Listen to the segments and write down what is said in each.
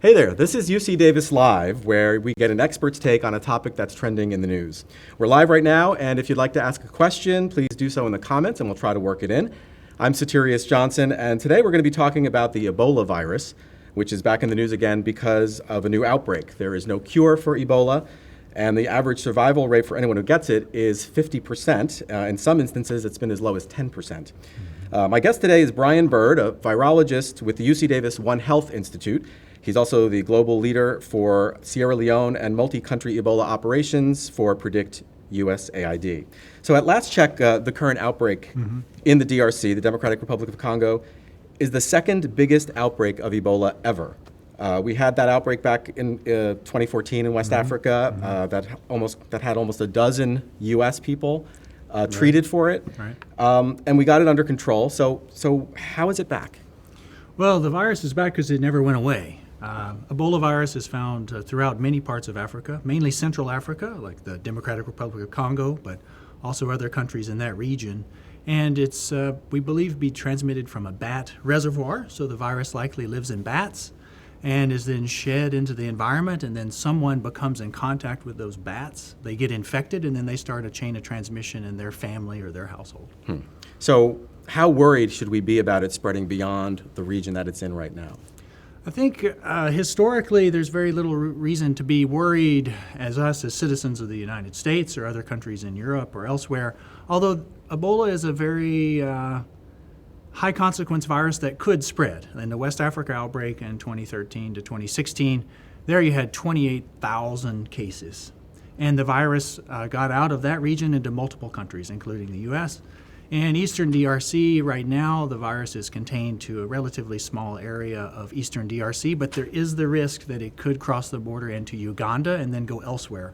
Hey there, this is UC Davis Live, where we get an expert's take on a topic that's trending in the news. We're live right now, and if you'd like to ask a question, please do so in the comments, and we'll try to work it in. I'm Satirius Johnson, and today we're going to be talking about the Ebola virus, which is back in the news again because of a new outbreak. There is no cure for Ebola, and the average survival rate for anyone who gets it is 50%. In some instances, it's been as low as 10%. My guest today is Brian Bird, a virologist with the UC Davis One Health Institute. He's also the global leader for Sierra Leone and multi-country Ebola operations for Predict USAID. So at last check, the current outbreak in the DRC, the Democratic Republic of Congo, is the second biggest outbreak of Ebola ever. We had that outbreak back in 2014 in West Africa that had almost a dozen U.S. people treated for it, and we got it under control. So how is it back? Well, the virus is back because it never went away. Ebola virus is found throughout many parts of Africa, mainly Central Africa, like the Democratic Republic of Congo, but also other countries in that region. And it's, we believe, be transmitted from a bat reservoir, so the virus likely lives in bats and is then shed into the environment, and then someone becomes in contact with those bats. They get infected, and then they start a chain of transmission in their family or their household. So how worried should we be about it spreading beyond the region that it's in right now? I think historically there's very little reason to be worried as citizens of the United States or other countries in Europe or elsewhere, although Ebola is a very high consequence virus that could spread. In the West Africa outbreak in 2013 to 2016, there you had 28,000 cases. And the virus got out of that region into multiple countries, including the U.S. In eastern DRC, right now, the virus is contained to a relatively small area of eastern DRC, but there is the risk that it could cross the border into Uganda and then go elsewhere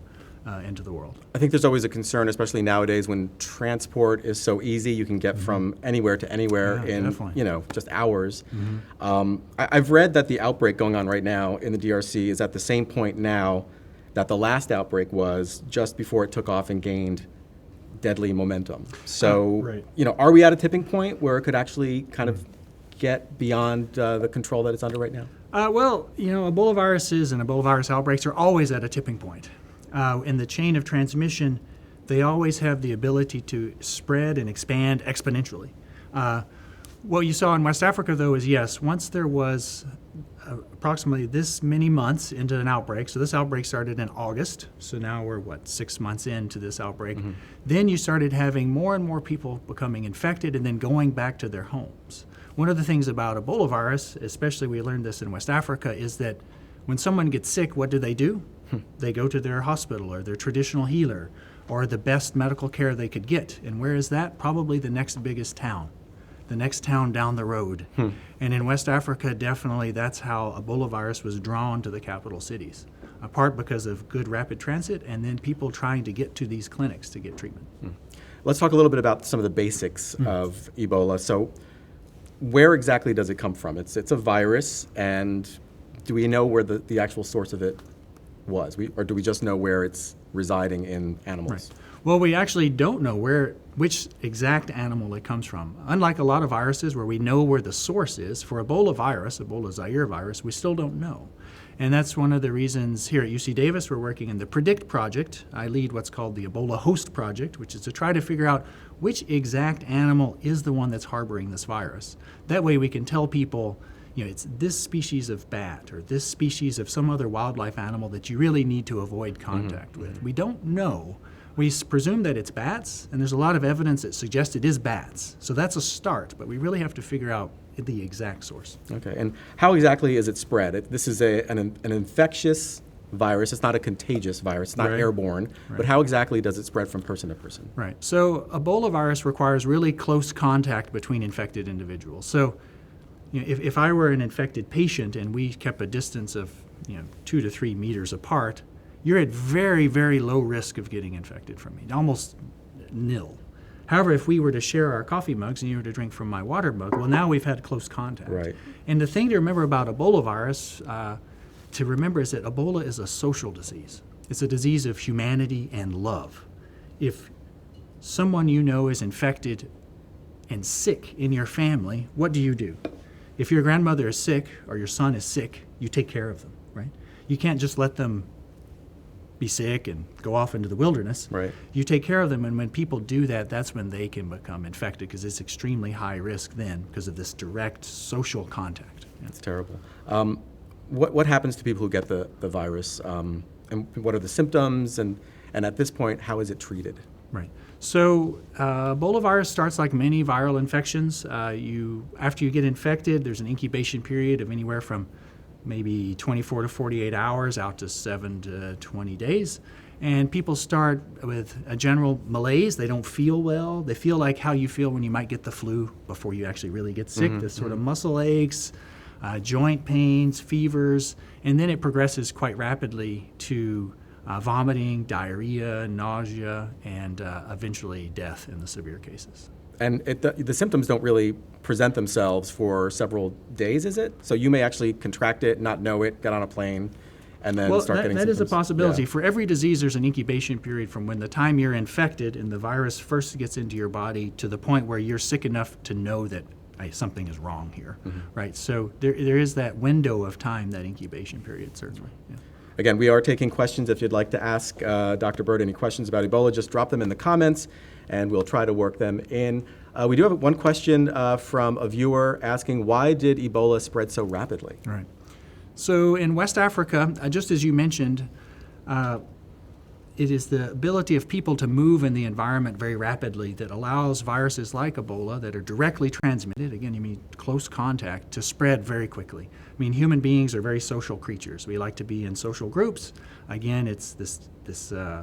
into the world. I think there's always a concern, especially nowadays when transport is so easy. You can get from anywhere to anywhere in just hours. I've read that the outbreak going on right now in the DRC is at the same point now that the last outbreak was, just before it took off and gained deadly momentum. So, are we at a tipping point where it could actually kind of get beyond the control that it's under right now? Ebola viruses and Ebola virus outbreaks are always at a tipping point. In the chain of transmission, they always have the ability to spread and expand exponentially. What you saw in West Africa, though, is yes, once there was approximately this many months into an outbreak, so this outbreak started in August, so now we're 6 months into this outbreak, then you started having more and more people becoming infected and then going back to their homes. One of the things about Ebola virus, especially we learned this in West Africa, is that when someone gets sick, what do? They go to their hospital or their traditional healer or the best medical care they could get. And where is that? Probably the next biggest town. The next town down the road. And in West Africa, definitely that's how Ebola virus was drawn to the capital cities, part because of good rapid transit and then people trying to get to these clinics to get treatment. Let's talk a little bit about some of the basics of Ebola. So where exactly does it come from? It's a virus, and do we know where the actual source of it was? Or do we just know where it's residing in animals? Well, we actually don't know which exact animal it comes from. Unlike a lot of viruses where we know where the source is, for Ebola virus, Ebola Zaire virus, we still don't know. And that's one of the reasons here at UC Davis we're working in the Predict project. I lead what's called the Ebola Host Project, which is to try to figure out which exact animal is the one that's harboring this virus. That way we can tell people, it's this species of bat or this species of some other wildlife animal that you really need to avoid contact with. We don't know. We presume that it's bats, and there's a lot of evidence that suggests it is bats. So that's a start, but we really have to figure out the exact source. Okay, and how exactly is it spread? This is an infectious virus. It's not a contagious virus. It's not airborne. But how exactly does it spread from person to person? Right. So Ebola virus requires really close contact between infected individuals. So if I were an infected patient and we kept a distance of 2 to 3 meters apart, you're at very, very low risk of getting infected from me, almost nil. However, if we were to share our coffee mugs and you were to drink from my water mug, well, now we've had close contact. Right. And the thing to remember about Ebola virus, is that Ebola is a social disease. It's a disease of humanity and love. If someone you know is infected and sick in your family, what do? If your grandmother is sick or your son is sick, you take care of them. you can't just let them be sick and go off into the wilderness. Right. You take care of them, and when people do that, that's when they can become infected, because it's extremely high risk then because of this direct social contact. Yeah. It's terrible. What happens to people who get the virus, and what are the symptoms, and at this point, how is it treated? Right. So Ebola virus starts like many viral infections. After you get infected, there's an incubation period of anywhere from maybe 24 to 48 hours out to 7 to 20 days. And people start with a general malaise. They don't feel well. They feel like how you feel when you might get the flu before you actually really get sick. This sort of muscle aches, joint pains, fevers, and then it progresses quite rapidly to vomiting, diarrhea, nausea, and eventually death in the severe cases. And the symptoms don't really present themselves for several days, is it? So you may actually contract it, not know it, get on a plane, and then start getting symptoms? That is a possibility. Yeah. For every disease, there's an incubation period from when the time you're infected and the virus first gets into your body to the point where you're sick enough to know that something is wrong here, right? So there is that window of time, that incubation period, certainly. Yeah. Again, we are taking questions. If you'd like to ask Dr. Bird any questions about Ebola, just drop them in the comments, and we'll try to work them in. We do have one question from a viewer asking, why did Ebola spread so rapidly? Right. So in West Africa, just as you mentioned, it is the ability of people to move in the environment very rapidly that allows viruses like Ebola that are directly transmitted, again, you mean close contact, to spread very quickly. I mean, human beings are very social creatures. We like to be in social groups. Again, it's this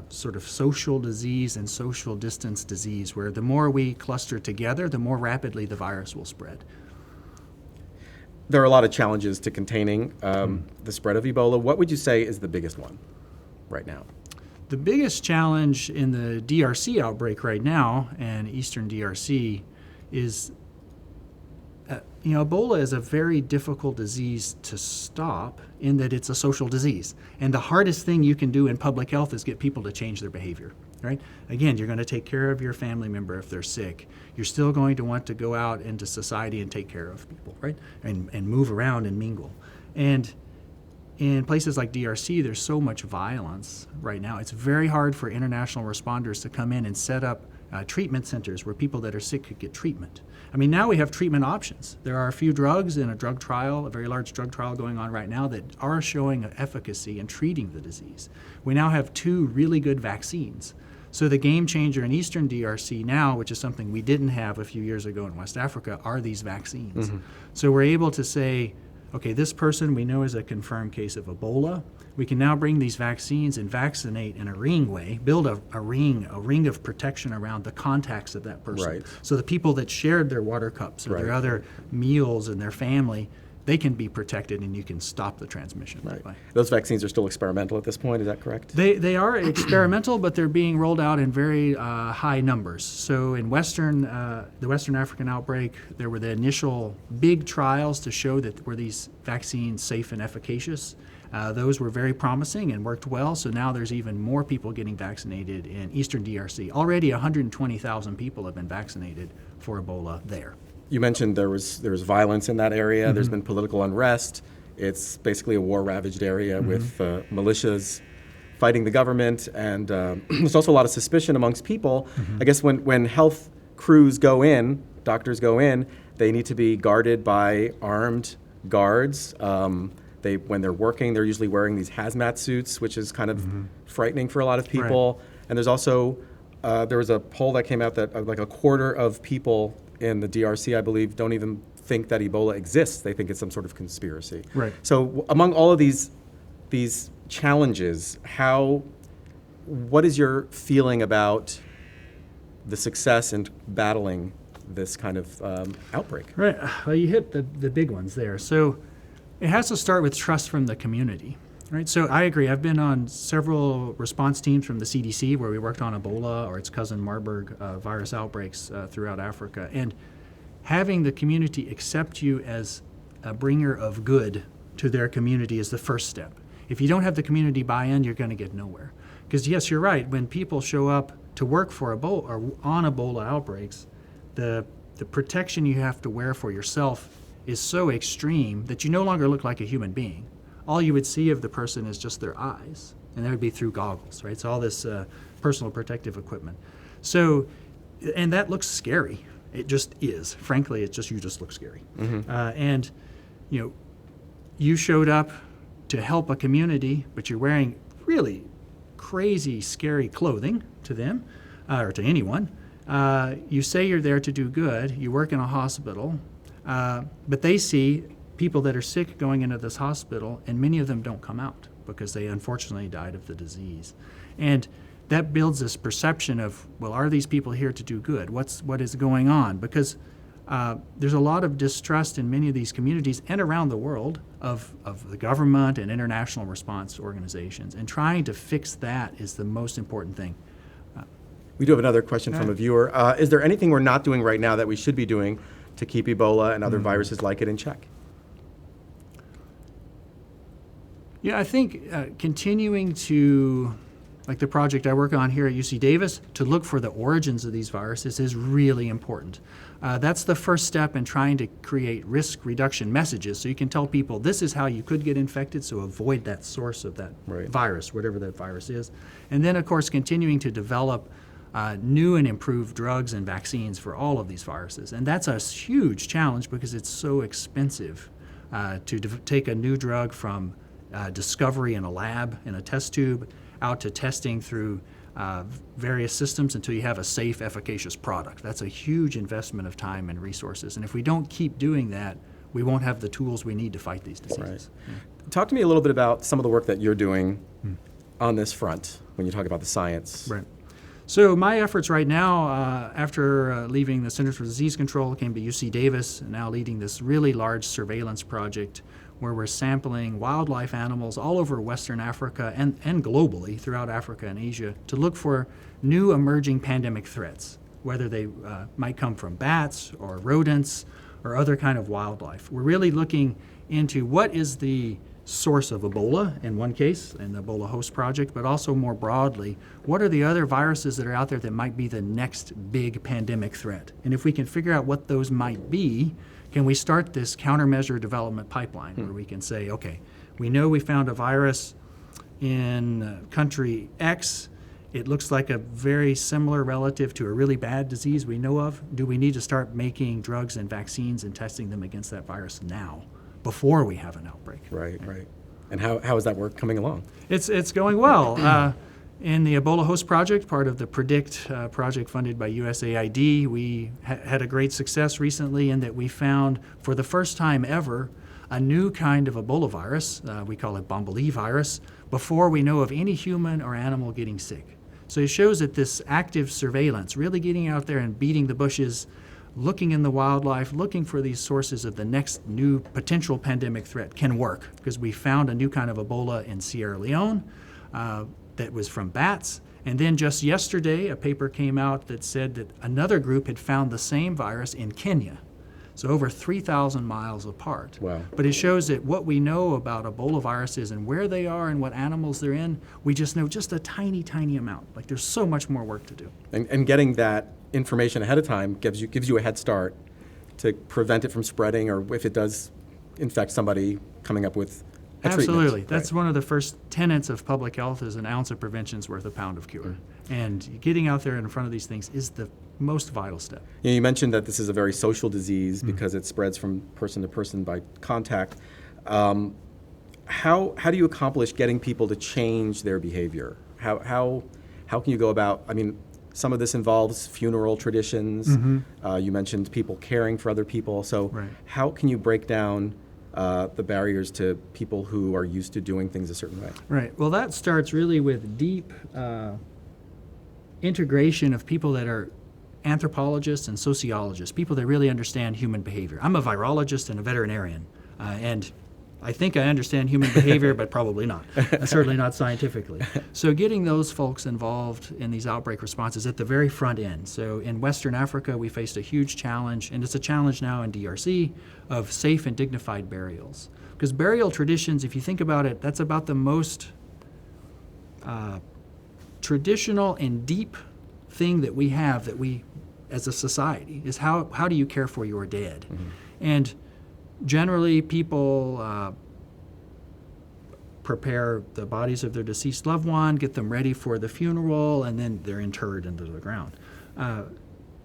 sort of social disease and social distance disease where the more we cluster together, the more rapidly the virus will spread. There are a lot of challenges to containing the spread of Ebola. What would you say is the biggest one right now? The biggest challenge in the DRC outbreak right now, and eastern DRC, is Ebola is a very difficult disease to stop in that it's a social disease. And the hardest thing you can do in public health is get people to change their behavior, right? Again, you're going to take care of your family member if they're sick. You're still going to want to go out into society and take care of people, right? And move around and mingle. And in places like DRC, there's so much violence right now. It's very hard for international responders to come in and set up treatment centers where people that are sick could get treatment. I mean, now we have treatment options. There are a few drugs in a drug trial, a very large drug trial going on right now that are showing efficacy in treating the disease. We now have 2 really good vaccines. So the game changer in eastern DRC now, which is something we didn't have a few years ago in West Africa, are these vaccines. So we're able to say, okay, this person we know is a confirmed case of Ebola. We can now bring these vaccines and vaccinate in a ring way, build a ring of protection around the contacts of that person. Right. So the people that shared their water cups or their other meals and their family, they can be protected and you can stop the transmission that way. Those vaccines are still experimental at this point, is that correct? They are experimental, but they're being rolled out in very high numbers. So in the Western African outbreak, there were the initial big trials to show that were these vaccines safe and efficacious. Those were very promising and worked well, so now there's even more people getting vaccinated in eastern DRC. Already 120,000 people have been vaccinated for Ebola there. You mentioned there was violence in that area. There's been political unrest. It's basically a war-ravaged area with militias fighting the government, and there's also a lot of suspicion amongst people. I guess when health crews go in, doctors go in, they need to be guarded by armed guards. When they're working, they're usually wearing these hazmat suits, which is kind of frightening for a lot of people. Right. And there's also, there was a poll that came out that like a quarter of people in the DRC, I believe, don't even think that Ebola exists. They think it's some sort of conspiracy. Right. So among all of these challenges, what is your feeling about the success in battling this kind of outbreak? Right. Well, you hit the big ones there. So it has to start with trust from the community. Right, so I agree. I've been on several response teams from the CDC where we worked on Ebola or its cousin Marburg virus outbreaks throughout Africa. And having the community accept you as a bringer of good to their community is the first step. If you don't have the community buy-in, you're going to get nowhere. Because yes, you're right. When people show up to work for Ebola or on Ebola outbreaks, the protection you have to wear for yourself is so extreme that you no longer look like a human being. all you would see of the person is just their eyes, and that would be through goggles, right? So all this personal protective equipment. So, and that looks scary. It just is. Frankly, you just look scary. And, you showed up to help a community, but you're wearing really crazy, scary clothing to them, or to anyone. You say you're there to do good. You work in a hospital, but they see people that are sick going into this hospital, and many of them don't come out because they unfortunately died of the disease. And that builds this perception of, well, are these people here to do good? What is going on? Because there's a lot of distrust in many of these communities and around the world of the government and international response organizations. And trying to fix that is the most important thing. We do have another question from a viewer. Is there anything we're not doing right now that we should be doing to keep Ebola and other viruses like it in check? Yeah, I think continuing to, like the project I work on here at UC Davis, to look for the origins of these viruses is really important. That's the first step in trying to create risk reduction messages, so you can tell people this is how you could get infected, so avoid that source of that virus, whatever that virus is. And then, of course, continuing to develop new and improved drugs and vaccines for all of these viruses. And that's a huge challenge because it's so expensive to take a new drug from discovery in a lab, in a test tube, out to testing through various systems until you have a safe, efficacious product. That's a huge investment of time and resources. And if we don't keep doing that, we won't have the tools we need to fight these diseases. Right. Talk to me a little bit about some of the work that you're doing on this front when you talk about the science. Right. So my efforts right now, after leaving the Centers for Disease Control, came to UC Davis, and now leading this really large surveillance project where we're sampling wildlife animals all over Western Africa and globally throughout Africa and Asia to look for new emerging pandemic threats, whether they might come from bats or rodents or other kind of wildlife. We're really looking into what is the source of Ebola in one case, in the Ebola host project, but also more broadly, what are the other viruses that are out there that might be the next big pandemic threat? And if we can figure out what those might be, can we start this countermeasure development pipeline where we can say, okay, we know we found a virus in country X. It looks like a very similar relative to a really bad disease we know of. Do we need to start making drugs and vaccines and testing them against that virus now, before we have an outbreak? Right. And how is that work coming along? It's going well. In the Ebola host project, part of the PREDICT project funded by USAID, we had a great success recently in that we found, for the first time ever, a new kind of Ebola virus, we call it Bombolii virus, before we know of any human or animal getting sick. So it shows that this active surveillance, really getting out there and beating the bushes, looking in the wildlife, looking for these sources of the next new potential pandemic threat can work, because we found a new kind of Ebola in Sierra Leone that was from bats. And then just yesterday, a paper came out that said that another group had found the same virus in Kenya. So over 3,000 miles apart. Wow. But it shows that what we know about Ebola viruses and where they are and what animals they're in, we just know just a tiny, tiny amount. Like there's so much more work to do. And getting that information ahead of time gives you a head start to prevent it from spreading, or if it does infect somebody, coming up with a Absolutely. treatment. That's one of the first tenets of public health is an ounce of prevention is worth a pound of cure. And getting out there in front of these things is the most vital step. You mentioned that this is a very social disease because it spreads from person to person by contact. How do you accomplish getting people to change their behavior? How can you go about, some of this involves funeral traditions. You mentioned people caring for other people. So how can you break down the barriers to people who are used to doing things a certain way? Right. Well, that starts really with deep integration of people that are anthropologists and sociologists, people that really understand human behavior. I'm a virologist and a veterinarian, and I think I understand human behavior, but probably not, certainly not scientifically. So getting those folks involved in these outbreak responses at the very front end. So in Western Africa, we faced a huge challenge, and it's a challenge now in DRC, of safe and dignified burials. Because burial traditions, if you think about it, that's about the most traditional and deep thing that we have, that we, as a society, is how do you care for your dead? And generally, people prepare the bodies of their deceased loved one, get them ready for the funeral, and then they're interred into the ground.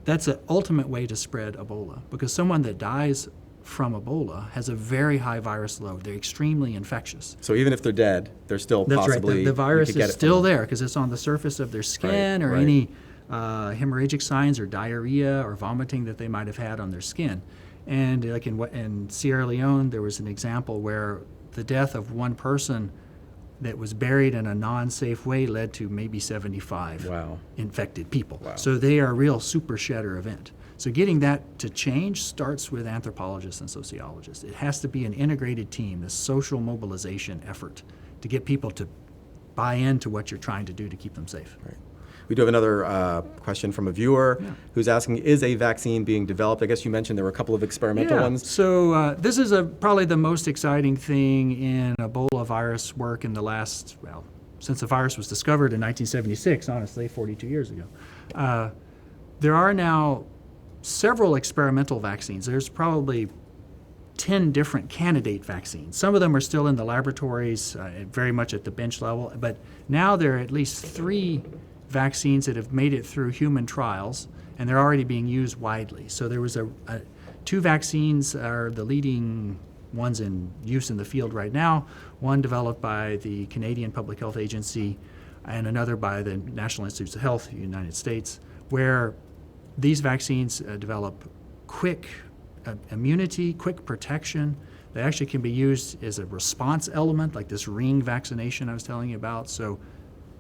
That's an ultimate way to spread Ebola, because someone that dies from Ebola has a very high virus load. They're extremely infectious. So even if they're dead, they're still That's possibly... right. The virus you could get is it still from them. there because it's on the surface of their skin, or right. any hemorrhagic signs or diarrhea or vomiting that they might have had on their skin. And like in Sierra Leone, there was an example where the death of one person that was buried in a non-safe way led to maybe 75 Wow. infected people. Wow. So they are a real super shedder event. So getting that to change starts with anthropologists and sociologists. It has to be an integrated team, this social mobilization effort to get people to buy into what you're trying to do to keep them safe. Right. We do have another question from a viewer who's asking, is a vaccine being developed? I guess you mentioned there were a couple of experimental ones. So this is probably the most exciting thing in Ebola virus work in the last, since the virus was discovered in 1976, honestly, 42 years ago. There are now several experimental vaccines. There's probably 10 different candidate vaccines. Some of them are still in the laboratories, very much at the bench level, but now there are at least 3 vaccines that have made it through human trials, and they're already being used widely. So there was 2 vaccines are the leading ones in use in the field right now, one developed by the Canadian Public Health Agency and another by the National Institutes of Health in the United States, where these vaccines develop quick immunity, quick protection. They actually can be used as a response element, like this ring vaccination I was telling you about. So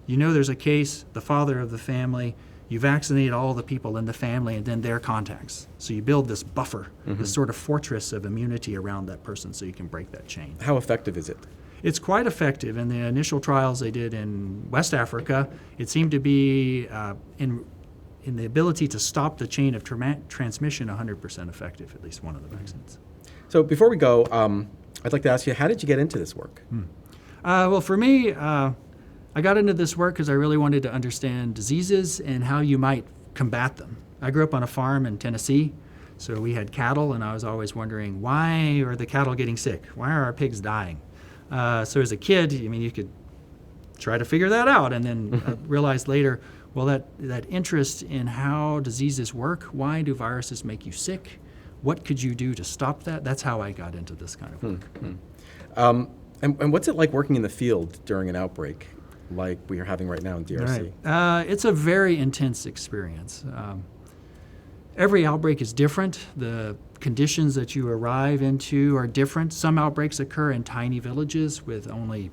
you know there's a case, the father of the family, you vaccinate all the people in the family and then their contacts. So you build this buffer, this sort of fortress of immunity around that person so you can break that chain. How effective is it? It's quite effective. In the initial trials they did in West Africa, it seemed to be in the ability to stop the chain of transmission 100% effective, at least one of the vaccines. So before we go, I'd like to ask you, how did you get into this work? Well, for me, I got into this work because I really wanted to understand diseases and how you might combat them. I grew up on a farm in Tennessee, so we had cattle, and I was always wondering, why are the cattle getting sick? Why are our pigs dying? So as a kid, you could try to figure that out, and then realized later, well, that interest in how diseases work, why do viruses make you sick? What could you do to stop that? That's how I got into this kind of work. And what's it like working in the field during an outbreak like we are having right now in DRC? Right. It's a very intense experience. Every outbreak is different. The conditions that you arrive into are different. Some outbreaks occur in tiny villages with only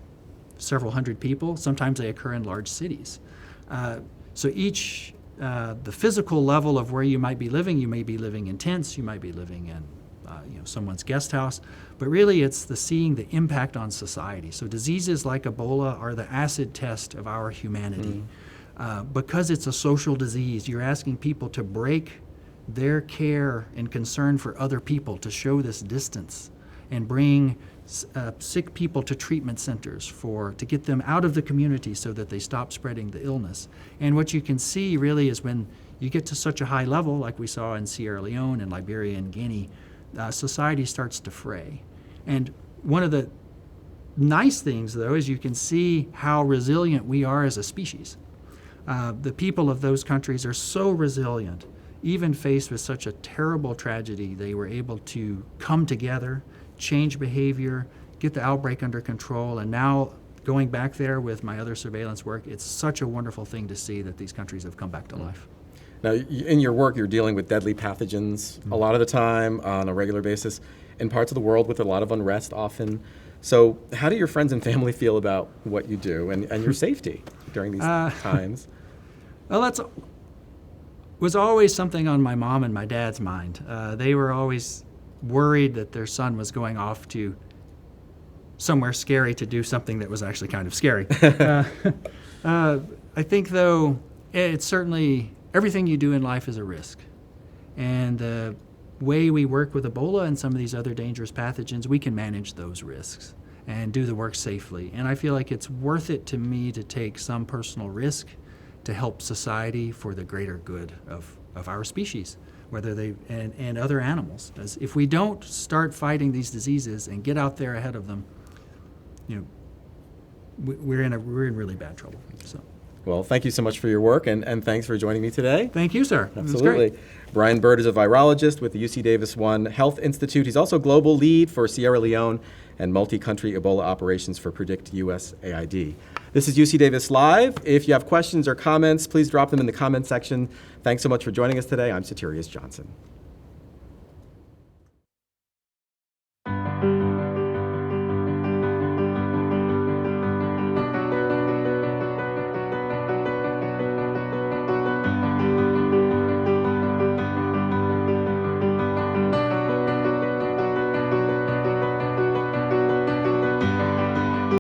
several hundred people. Sometimes they occur in large cities. So each, the physical level of where you might be living in tents, you might be living in someone's guest house, but really it's seeing the impact on society. So diseases like Ebola are the acid test of our humanity. Because it's a social disease, you're asking people to break their care and concern for other people, to show this distance and bring sick people to treatment centers to get them out of the community so that they stop spreading the illness. And what you can see really is when you get to such a high level, like we saw in Sierra Leone and Liberia and Guinea, society starts to fray. And one of the nice things, though, is you can see how resilient we are as a species. The people of those countries are so resilient. Even faced with such a terrible tragedy, they were able to come together, change behavior, get the outbreak under control, and now going back there with my other surveillance work, it's such a wonderful thing to see that these countries have come back to life. Now, in your work, you're dealing with deadly pathogens a lot of the time on a regular basis in parts of the world with a lot of unrest often. So how do your friends and family feel about what you do and your safety during these times? Well, that was always something on my mom and my dad's mind. They were always worried that their son was going off to somewhere scary to do something that was actually kind of scary. I think, though, it's certainly everything you do in life is a risk. And the way we work with Ebola and some of these other dangerous pathogens, we can manage those risks and do the work safely. And I feel like it's worth it to me to take some personal risk to help society for the greater good of our species, whether they and other animals. As if we don't start fighting these diseases and get out there ahead of them, we're in really bad trouble. So, Well, thank you so much for your work, and thanks for joining me today. thank you, sir. It was Absolutely. great. Brian Bird is a virologist with the UC Davis I Health Institute. He's also global lead for Sierra Leone and multi-country Ebola operations for Predict USAID. This is UC Davis Live. If you have questions or comments, please drop them in the comment section. Thanks so much for joining us today. I'm Satirius Johnson.